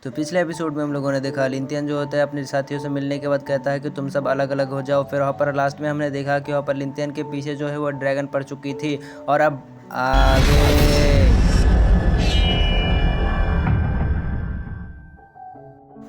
तो पिछले एपिसोड में हम लोगों ने देखा लिंथियन जो होता है अपने साथियों से मिलने के बाद कहता है कि तुम सब अलग अलग हो जाओ। फिर वहाँ पर लास्ट में हमने देखा कि वहाँ पर लिंथियन के पीछे जो है वो ड्रैगन पड़ चुकी थी। और अब आगे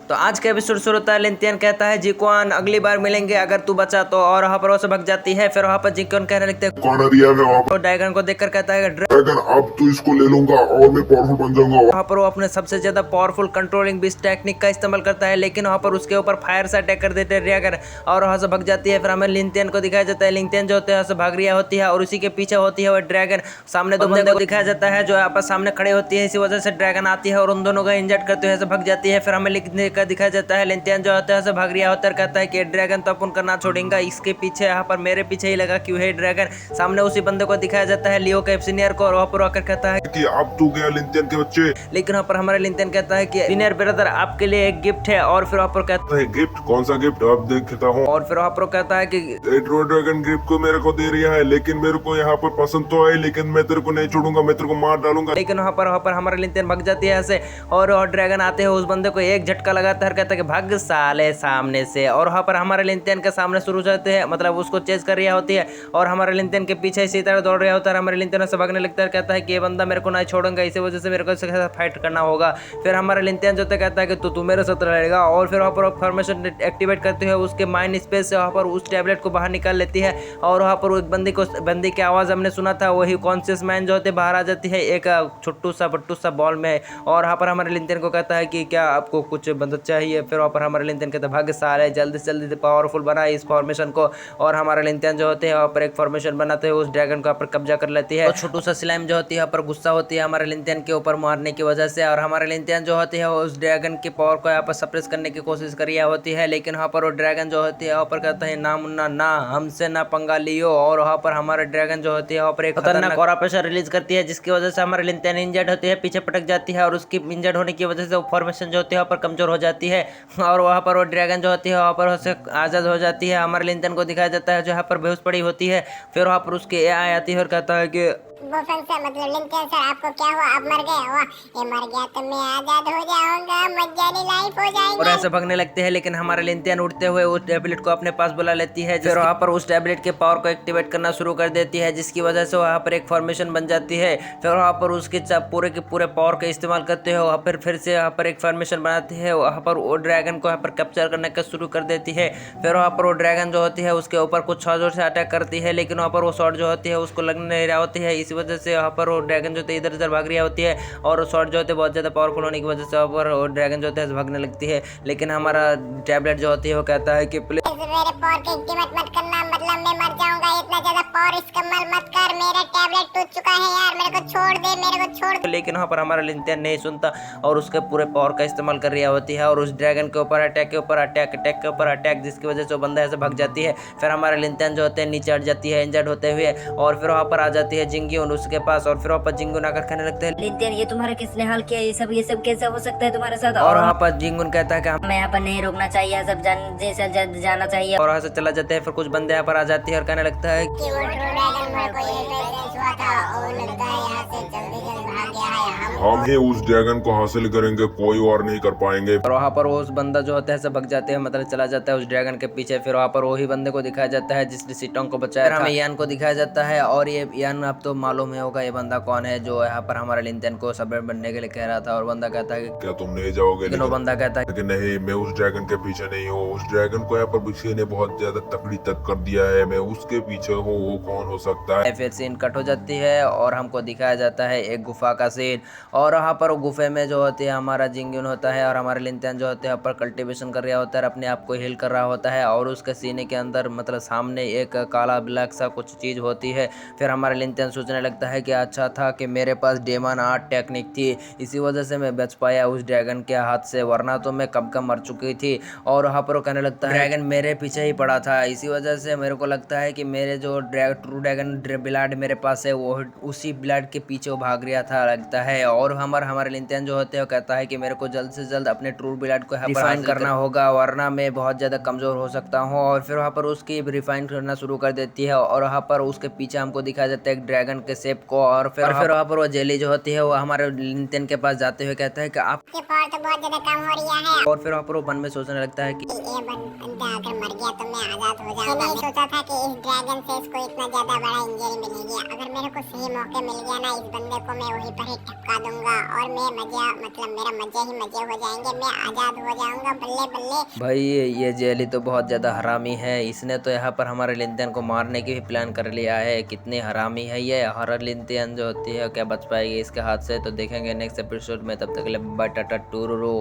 तो आज का एपिसोड शुरू होता है। लिंथियन कहता है जिक्वान अगली बार मिलेंगे अगर तू बचा तो। और वहाँ पर वो से भग जाती है। फिर वहाँ पर जिक्वान कहने लगते हैं कौन दिया है वहाँ तो ड्रैगन को देखकर कहता है ड्रैगन, अब तो इसको ले लूंगा और मैं पावरफुल बन जाऊंगा। वहाँ पर वो अपने सबसे ज्यादा पावरफुल कंट्रोलिंग बीस्ट टेक्निक का इस्तेमाल करता है, लेकिन वहाँ पर उसके ऊपर फायर से अटैक कर देते हैं ड्रैगन और वहाँ से भग जाती है। फिर हमें लिंथियन को दिखाया जाता है, लिंथियन जो होते हैं भाग रही होती है और उसी के पीछे होती है वो ड्रैगन। सामने दो बंदे को दिखाया जाता है जो आपस सामने खड़े होती है, इसी वजह से ड्रैगन आती है और उन दोनों का इंजर्ड करते हुए भग जाती है। फिर हमें लिखने का दिखाया जाता है लिंथियन जो होता है भाग रहा होता है, कहता है कि ड्रैगन तो अपन करना छोड़ेगा, इसके पीछे यहाँ पर मेरे पीछे ही लगा क्यों है ड्रैगन। सामने उसी बंदे को दिखाया जाता है लियो के सीनियर को, और वहाँ पर आकर कहता है कि अब तू गया लिंथियन के बच्चे। लेकिन वहाँ पर हमारे लिंथियन कहता है कि सीनियर ब्रदर आपके लिए एक गिफ्ट है। और फिर वहाँ पर कहता है गिफ्ट? कौन सा गिफ्ट? अब देखता हूँ। और फिर वहाँ पर कहता है कि ड्रैगन गिफ्ट को मेरे को दे रहा है, लेकिन मेरे को यहाँ पर पसंद तो है, लेकिन मैं तेरे को नहीं छोड़ूंगा, मैं तेरे को मार डालूंगा। लेकिन वहाँ पर हमारा लिंथियन भग जाती है ऐसे, और ड्रैगन आते हैं उस बंदे को एक झटका लगाता है, कहता है कि भाग साले सामने से। और वहाँ पर हमारे लिंथियन के सामने शुरू जाते हैं, मतलब उसको चेज कर रही होती है और हमारे लिंथियन के पीछे इसी तरह दौड़ रहा होता है। हमारे लिंथियन से भागने लगता है, कहता है कि ये बंदा मेरे को नहीं छोड़ूंगा, इसी वजह से मेरे को इसके साथ फाइट करना होगा। फिर हमारा लिंथियन जो कहता है कि तू मेरे साथ रहेगा। और फिर वहाँ पर फॉर्मेशन एक्टिवेट करते हुए उसके माइंड स्पेस से वहाँ पर उस टैबलेट को बाहर निकाल लेती है और वहाँ पर एक बंदी की आवाज़ हमने सुना था, वही कॉन्शियस मैन जो होते बाहर आ जाती है एक छोटू सा बट्टू सा बॉल में। और वहाँ पर हमारे लिंथियन को कहता है कि क्या आपको कुछ मदद चाहिए। फिर वहाँ पर हमारे लिंथियन कहता है भाग्य सारे जल्दी से जल्दी पावरफुल बना इस फॉर्मेशन को। और हमारे लिंथियन जो होते हैं वहाँ पर एक फॉर्मेशन बनाते हैं, उस ड्रैगन को पर कब्जा कर लेती है। और छोटू सा स्लाइम जो होती है पर गुस्सा होती है हमारे लिंथियन के ऊपर मारने की वजह से, और हमारे लिंथियन जो होती है उस ड्रैगन की पावर को यहाँ पर सप्रेस करने की कोशिश कर रही होती है। लेकिन वहाँ पर वो ड्रैगन जो होती है वहाँ पर कहता है ना मुन्ना ना, हमसे ना पंगा लियो। और वहाँ पर हमारे ड्रैगन जो होती है वहाँ पर एक खतरनाक ऑरा प्रेशर रिलीज करती है, जिसकी वजह से हमारे लिंथियन इंजर्ड होती है, पीछे पटक जाती है और उसकी इंजर्ड होने की वजह से वो फॉर्मेशन जो होती है वहाँ पर कमजोर हो जाती है। और वहाँ पर वो ड्रैगन जो होती है वहाँ पर उससे आज़ाद हो जाती है। हमारे लिंथियन को दिखाया जाता है जो यहाँ पर बेहोश पड़ी होती है। फिर वहाँ पर उसके एआई आती है और कहता है कि वो फंक्शन मतलब लिंथियन सर आपको क्या हुआ, आप मर गए? वाह, ये मर गया तो मैं आजाद हो जाऊंगा, मजानी लाइफ हो जाएगी। और ऐसे भागने लगते हैं, लेकिन हमारे लिंथियन उठते हुए उस टैबलेट को अपने पास बुला लेती है। फिर वहाँ पर उस टैबलेट के पावर को एक्टिवेट करना शुरू कर देती है, जिसकी वजह से वहाँ पर एक फॉर्मेशन बन जाती है। फिर वहाँ पर उसके पूरे के पूरे पावर का इस्तेमाल करते हैं, वहाँ पर फिर से वहाँ पर एक फॉर्मेशन बनाती है। वहाँ पर वो ड्रैगन को यहाँ पर कैप्चर करने का शुरू कर देती है। फिर वहाँ पर वो ड्रैगन जो होती है उसके ऊपर कुछ जोर से अटैक करती है, लेकिन वहाँ पर वो शॉट जो होती है उसको लगने नहीं रहा होती है। इस वजह से वहाँ पर ड्रैगन जो इधर उधर भाग रही होती है और शॉट जो होते हैं बहुत ज़्यादा पावरफुल होने की वजह से वहाँ पर ड्रैगन जो होता है भागने लगती है। लेकिन हमारा टैबलेट जो होती है वो कहता है कि मेरे पावर की कीमत मत करना, मतलब मैं मर जाऊंगा, इतना ज्यादा पावर इस्तेमाल मत कर, मेरा टैबलेट टूट चुका है यार, मेरे को छोड़ दे, मेरे को छोड़ दे। लेकिन वहाँ पर हमारा लिंथियन नहीं सुनता और उसके पूरे पावर का इस्तेमाल कर रही होती है और उस ड्रैगन के ऊपर अटैक के ऊपर अटैक अटैक के ऊपर अटैक, जिसकी वजह से वो बंदा ऐसे भाग जाती है। फिर हमारे लिंथियन जो होते हैं नीचे हट जाती है इंजर्ड होते हुए, और फिर वहाँ पर आ जाती है जिंगयून उसके पास। और फिर वहाँ पर जिंगयून आकर कहने लगते हैं लिंथियन ये तुम्हारा किसने हाल किया, ये सब कैसे हो सकता है तुम्हारे साथ? और वहाँ पर जिंगयून कहता है कि हमें यहाँ पर नहीं रुकना चाहिए, सब जाना चाहिए। और वहाँ से चला जाते हैं। फिर कुछ बंदे यहाँ पर आ जाती है और कहने लगता है कि वो ड्रैगन मेरे को ये मैसेज हुआ था और लगता है यहाँ से जल्दी जल्दी भाग गया है। हम ही उस ड्रैगन को हासिल करेंगे, कोई और नहीं कर पाएंगे। और वहाँ पर वो उस बंदा जो होता है सब भग जाते हैं, मतलब चला जाता है उस ड्रैगन के पीछे। फिर वहाँ पर वही बंदे को दिखाया जाता है जिसने सीटोंग को बचाया था। हमें यान को दिखाया जाता है, और ये यान आप तो मालूम ही होगा ये बंदा कौन है, जो यहाँ पर हमारे लिंथियन को सब बनने के लिए कह रहा था। और बंदा कहता है कि क्या तुम नहीं जाओगे? लेकिन वो बंदा कहता है कि नहीं, मैं उस ड्रैगन के पीछे नहीं हूँ। उस ड्रैगन को यहाँ पर किसी ने बहुत ज्यादा तकड़ी तक कर दिया है, मैं उसके पीछे हूँ, वो कौन हो सकता है? फिर सीन कट हो जाती है और हमको दिखाया जाता है एक गुफा का सीन। और वहाँ पर गुफे में जो होती है हमारा जिंगयून होता है और हमारे लिंथियन जो होते हैं पर कल्टीवेशन कर रहा होता है, अपने आप को हील कर रहा होता है। और उसके सीने के अंदर मतलब सामने एक काला ब्लैक सा कुछ चीज़ होती है। फिर हमारे लिंथियन सोचने लगता है कि अच्छा था कि मेरे पास डेमन आर्ट टेक्निक थी, इसी वजह से मैं बच पाया उस ड्रैगन के हाथ से, वरना तो मैं कब मर चुकी थी। और वहाँ पर वो कहने लगता है ड्रैगन मेरे पीछे ही पड़ा था, इसी वजह से मेरे को लगता है कि मेरे जो ट्रू ड्रैगन ब्लड मेरे पास है वो उसी ब्लड के पीछे वो भाग रहा था। अच्छा लगता है। और हमारे लिंतियन जो होते हैं वो कहता है कि मेरे को जल्द से जल्द अपने ट्रू ब्लड को रिफाइन करना होगा, वरना मैं बहुत ज़्यादा कमज़ोर हो सकता हूँ। और फिर वहाँ पर उसकी रिफाइन करना शुरू कर देती है और वहाँ पर उसके पीछे हमको दिखाया जाता है एक ड्रैगन के शेप को। और फिर वहाँ पर वो जेली जो होती है वो हमारे लिंतियन के पास जाते हुए कहता है कि आप ये पावर तो बहुत ज्यादा कम हो रही है। और फिर वहाँ पर वो मन में सोचने लगता है कि ये बंदा अगर मर गया तो मैं आजाद हो जाऊंगा। मैंने सोचा था कि इस ड्रैगन से इसको इतना ज्यादा बड़ा इंजरी मिलेगी। अगर मेरे को सही मौके मिल गया ना, इस बंदे को मैं वहीं पर ही ठपका दूंगा और मैं मेरा मजे ही मजे हो जाएंगे, मैं आजाद हो जाऊंगा। बल्ले बल्ले। भाई ये जेली तो बहुत ज़्यादा हरामी है, इसने तो यहाँ पर हमारे लिंतियन को मारने की भी प्लान कर लिया है। कितनी हरामी है ये। हर लिंतियन जो होती है क्या बच पाएगी इसके हाथ से, तो देखेंगे नेक्स्ट एपिसोड में। तब तक के लिए बाय टाटा टूरू।